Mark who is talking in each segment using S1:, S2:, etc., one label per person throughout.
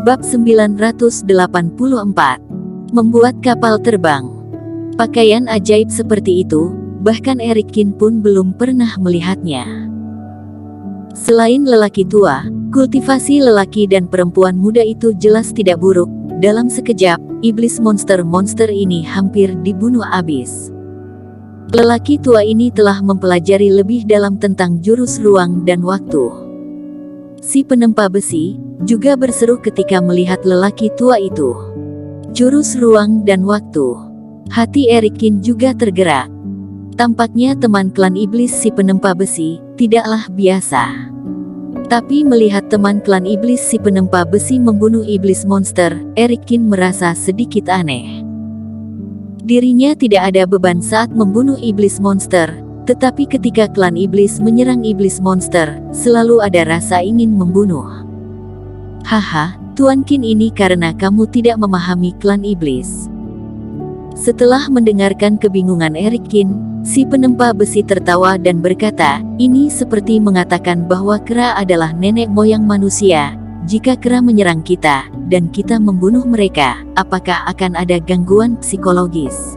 S1: Bab 984. Membuat kapal terbang. Pakaian ajaib seperti itu, bahkan Erikin pun belum pernah melihatnya. Selain lelaki tua, kultivasi lelaki dan perempuan muda itu jelas tidak buruk. Dalam sekejap, iblis monster-monster ini hampir dibunuh habis. Lelaki tua ini telah mempelajari lebih dalam tentang jurus ruang dan waktu. Si penempa besi juga berseru ketika melihat lelaki tua itu. Jurus ruang dan waktu. Hati Erikin juga tergerak. Tampaknya teman klan iblis si penempa besi tidaklah biasa. Tapi melihat teman klan iblis si penempa besi membunuh iblis monster, Erikin merasa sedikit aneh. Dirinya tidak ada beban saat membunuh iblis monster. Tetapi ketika klan iblis menyerang iblis monster, selalu ada rasa ingin membunuh. Haha, Tuan Qin, ini karena kamu tidak memahami klan iblis. Setelah mendengarkan kebingungan Erikin, si penempa besi tertawa dan berkata, ini seperti mengatakan bahwa kera adalah nenek moyang manusia. Jika kera menyerang kita, dan kita membunuh mereka, apakah akan ada gangguan psikologis?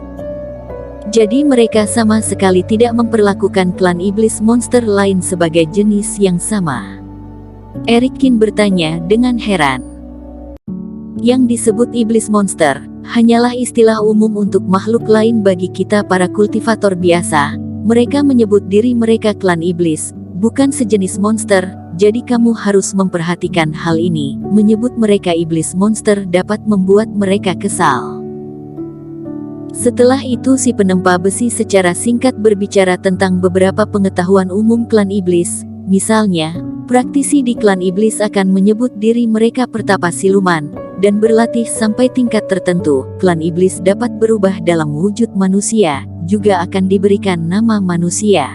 S1: Jadi mereka sama sekali tidak memperlakukan klan iblis monster lain sebagai jenis yang sama. Erikin bertanya dengan heran. Yang disebut iblis monster, hanyalah istilah umum untuk makhluk lain bagi kita para kultivator biasa. Mereka menyebut diri mereka klan iblis, bukan sejenis monster, jadi kamu harus memperhatikan hal ini. Menyebut mereka iblis monster dapat membuat mereka kesal. Setelah itu si penempa besi secara singkat berbicara tentang beberapa pengetahuan umum klan iblis. Misalnya, praktisi di klan iblis akan menyebut diri mereka pertapa siluman, dan berlatih sampai tingkat tertentu. Klan iblis dapat berubah dalam wujud manusia, juga akan diberikan nama manusia.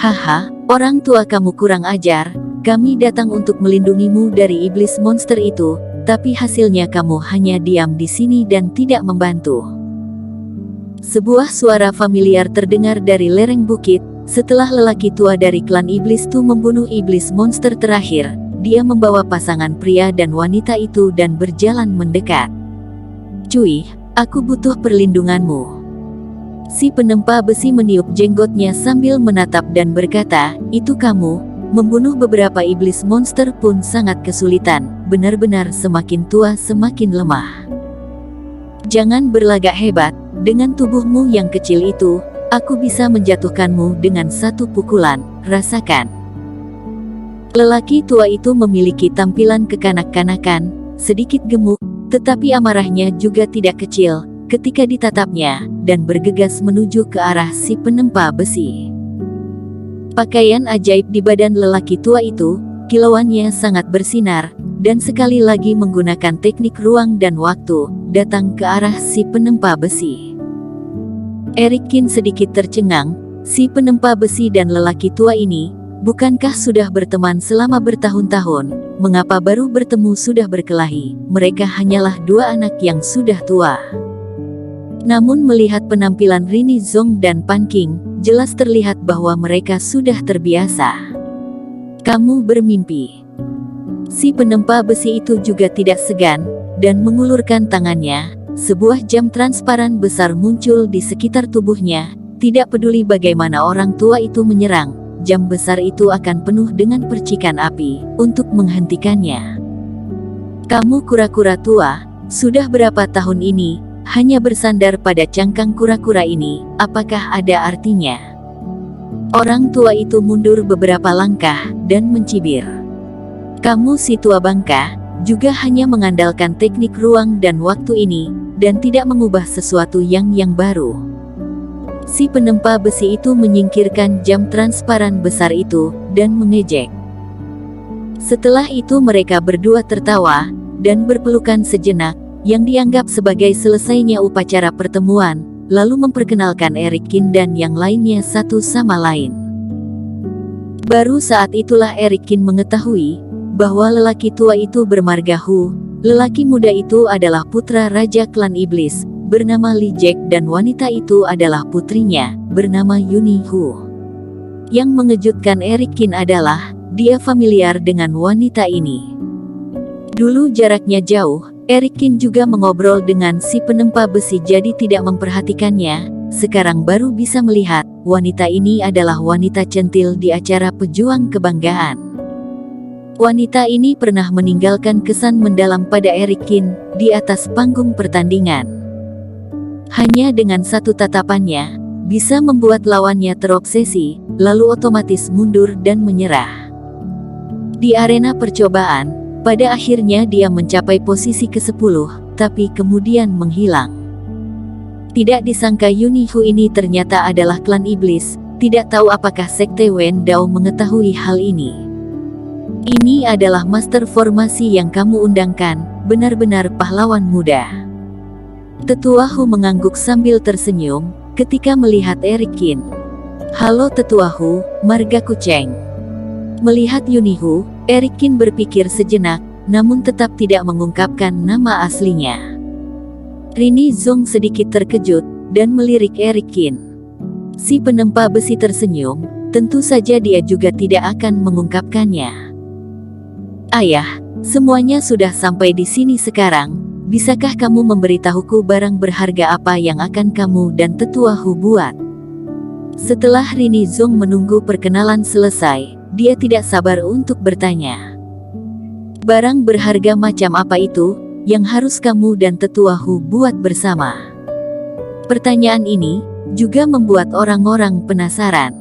S1: Haha, orang tua kamu kurang ajar, kami datang untuk melindungimu dari iblis monster itu, tapi hasilnya kamu hanya diam di sini dan tidak membantu. Sebuah suara familiar terdengar dari lereng bukit. Setelah lelaki tua dari klan iblis itu membunuh iblis monster terakhir, dia membawa pasangan pria dan wanita itu dan berjalan mendekat. Cuy, aku butuh perlindunganmu. Si penempa besi meniup jenggotnya sambil menatap dan berkata, itu kamu, membunuh beberapa iblis monster pun sangat kesulitan, benar-benar semakin tua semakin lemah. Jangan berlagak hebat. Dengan tubuhmu yang kecil itu, aku bisa menjatuhkanmu dengan satu pukulan, rasakan. Lelaki tua itu memiliki tampilan kekanak-kanakan, sedikit gemuk, tetapi amarahnya juga tidak kecil, ketika ditatapnya, dan bergegas menuju ke arah si penempa besi. Pakaian ajaib di badan lelaki tua itu, kilauannya sangat bersinar, dan sekali lagi menggunakan teknik ruang dan waktu, datang ke arah si penempa besi. Erikin sedikit tercengang, si penempa besi dan lelaki tua ini, bukankah sudah berteman selama bertahun-tahun, mengapa baru bertemu sudah berkelahi? Mereka hanyalah dua anak yang sudah tua. Namun melihat penampilan Rini Zong dan Pan Qing, jelas terlihat bahwa mereka sudah terbiasa. Kamu bermimpi. Si penempa besi itu juga tidak segan, dan mengulurkan tangannya. Sebuah jam transparan besar muncul di sekitar tubuhnya. Tidak peduli bagaimana orang tua itu menyerang, jam besar itu akan penuh dengan percikan api untuk menghentikannya. Kamu kura-kura tua, sudah berapa tahun ini hanya bersandar pada cangkang kura-kura ini, apakah ada artinya? Orang tua itu mundur beberapa langkah dan mencibir. Kamu si tua bangka, juga hanya mengandalkan teknik ruang dan waktu ini, dan tidak mengubah sesuatu yang baru. Si penempa besi itu menyingkirkan jam transparan besar itu, dan mengejek. Setelah itu mereka berdua tertawa, dan berpelukan sejenak, yang dianggap sebagai selesainya upacara pertemuan, lalu memperkenalkan Erikin dan yang lainnya satu sama lain. Baru saat itulah Erikin mengetahui, bahwa lelaki tua itu bermarga Hu. Lelaki muda itu adalah putra Raja Klan Iblis, bernama Li Jack, dan wanita itu adalah putrinya, bernama Yuni Hu. Yang mengejutkan Erikin adalah, dia familiar dengan wanita ini. Dulu jaraknya jauh, Erikin juga mengobrol dengan si penempa besi jadi tidak memperhatikannya. Sekarang baru bisa melihat, wanita ini adalah wanita centil di acara pejuang kebanggaan. Wanita ini pernah meninggalkan kesan mendalam pada Erikin di atas panggung pertandingan. Hanya dengan satu tatapannya, bisa membuat lawannya terobsesi, lalu otomatis mundur dan menyerah. Di arena percobaan, pada akhirnya dia mencapai posisi ke-10, tapi kemudian menghilang. Tidak disangka Yunihu ini ternyata adalah klan iblis, tidak tahu apakah Sekte Wen Dao mengetahui hal ini. Ini adalah master formasi yang kamu undangkan, benar-benar pahlawan muda. Tetua Hu mengangguk sambil tersenyum, ketika melihat Erikin. Halo Tetua Hu, marga kuceng. Melihat Yunihu, Erikin berpikir sejenak, namun tetap tidak mengungkapkan nama aslinya. Rini Zong sedikit terkejut, dan melirik Erikin. Si penempa besi tersenyum, tentu saja dia juga tidak akan mengungkapkannya. Ayah, semuanya sudah sampai di sini sekarang, bisakah kamu memberitahuku barang berharga apa yang akan kamu dan Tetua Hu buat? Setelah Rini Zong menunggu perkenalan selesai, dia tidak sabar untuk bertanya. Barang berharga macam apa itu, yang harus kamu dan Tetua Hu buat bersama? Pertanyaan ini, juga membuat orang-orang penasaran.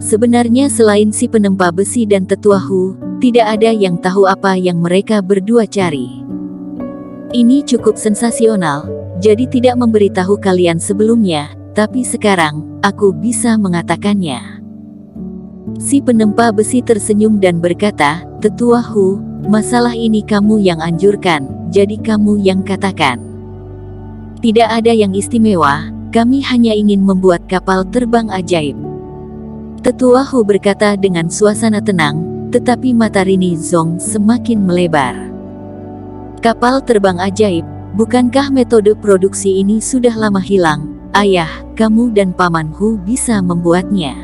S1: Sebenarnya selain si penempa besi dan Tetua Hu, tidak ada yang tahu apa yang mereka berdua cari. Ini cukup sensasional, jadi tidak memberitahu kalian sebelumnya, tapi sekarang, aku bisa mengatakannya. Si penempa besi tersenyum dan berkata, Tetua Hu, masalah ini kamu yang anjurkan, jadi kamu yang katakan. Tidak ada yang istimewa, kami hanya ingin membuat kapal terbang ajaib. Tetua Hu berkata dengan suasana tenang, tetapi mata Rini Zong semakin melebar. Kapal terbang ajaib, bukankah metode produksi ini sudah lama hilang? Ayah, kamu dan Paman Hu bisa membuatnya.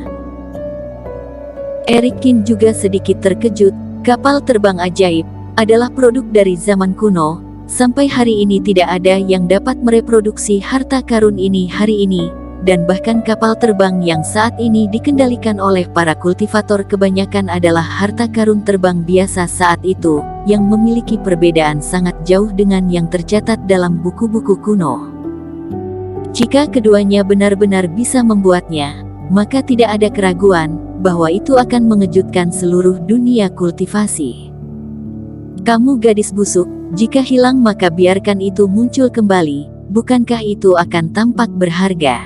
S1: Erikin juga sedikit terkejut, kapal terbang ajaib adalah produk dari zaman kuno, sampai hari ini tidak ada yang dapat mereproduksi harta karun ini hari ini, dan bahkan kapal terbang yang saat ini dikendalikan oleh para kultivator kebanyakan adalah harta karun terbang biasa saat itu, yang memiliki perbedaan sangat jauh dengan yang tercatat dalam buku-buku kuno. Jika keduanya benar-benar bisa membuatnya, maka tidak ada keraguan bahwa itu akan mengejutkan seluruh dunia kultivasi. Kamu gadis busuk, jika hilang maka biarkan itu muncul kembali, bukankah itu akan tampak berharga?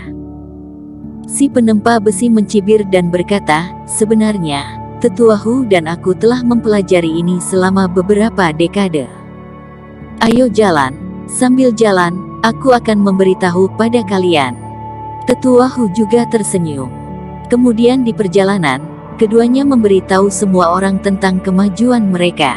S1: Si penempa besi mencibir dan berkata, sebenarnya, Tetua Hu dan aku telah mempelajari ini selama beberapa dekade. Ayo jalan, sambil jalan, aku akan memberitahu pada kalian. Tetua Hu juga tersenyum. Kemudian di perjalanan, keduanya memberitahu semua orang tentang kemajuan mereka.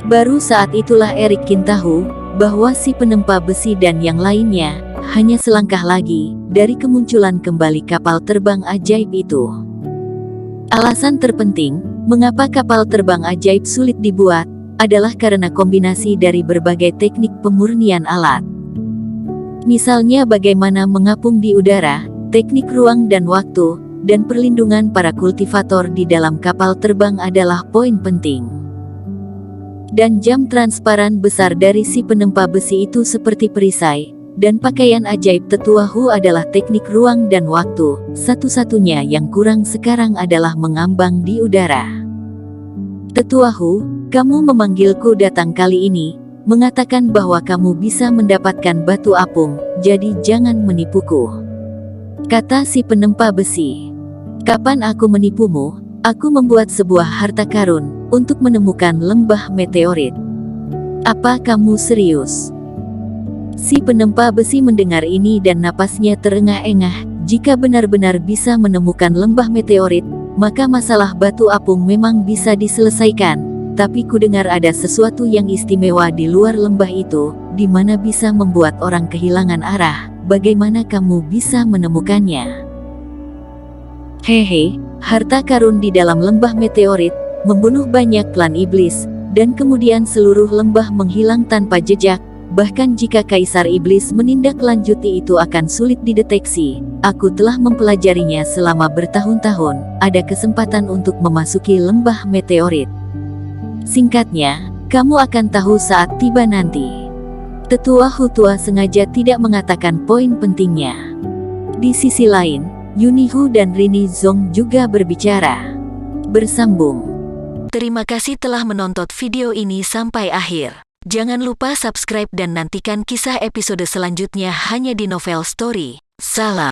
S1: Baru saat itulah Erikin tahu, bahwa si penempa besi dan yang lainnya, hanya selangkah lagi, dari kemunculan kembali kapal terbang ajaib itu. Alasan terpenting, mengapa kapal terbang ajaib sulit dibuat, adalah karena kombinasi dari berbagai teknik pemurnian alat. Misalnya bagaimana mengapung di udara, teknik ruang dan waktu, dan perlindungan para kultivator di dalam kapal terbang adalah poin penting. Dan jam transparan besar dari si penempa besi itu seperti perisai, dan pakaian ajaib Tetua Hu adalah teknik ruang dan waktu, satu-satunya yang kurang sekarang adalah mengambang di udara. Tetua Hu, kamu memanggilku datang kali ini, mengatakan bahwa kamu bisa mendapatkan batu apung, jadi jangan menipuku. Kata si penempa besi. Kapan aku menipumu? Aku membuat sebuah harta karun, untuk menemukan lembah meteorit. Apa kamu serius? Si penempa besi mendengar ini dan napasnya terengah-engah, jika benar-benar bisa menemukan lembah meteorit, maka masalah batu apung memang bisa diselesaikan, tapi kudengar ada sesuatu yang istimewa di luar lembah itu, di mana bisa membuat orang kehilangan arah. Bagaimana kamu bisa menemukannya? Hehe, harta karun di dalam lembah meteorit, membunuh banyak klan iblis, dan kemudian seluruh lembah menghilang tanpa jejak. Bahkan jika Kaisar Iblis menindaklanjuti itu akan sulit dideteksi. Aku telah mempelajarinya selama bertahun-tahun. Ada kesempatan untuk memasuki lembah meteorit. Singkatnya, kamu akan tahu saat tiba nanti. Tetua Hutua sengaja tidak mengatakan poin pentingnya. Di sisi lain, Yunihu dan Rini Zong juga berbicara. Bersambung. Terima kasih telah menonton video ini sampai akhir. Jangan lupa subscribe dan nantikan kisah episode selanjutnya hanya di Novel Story. Salam.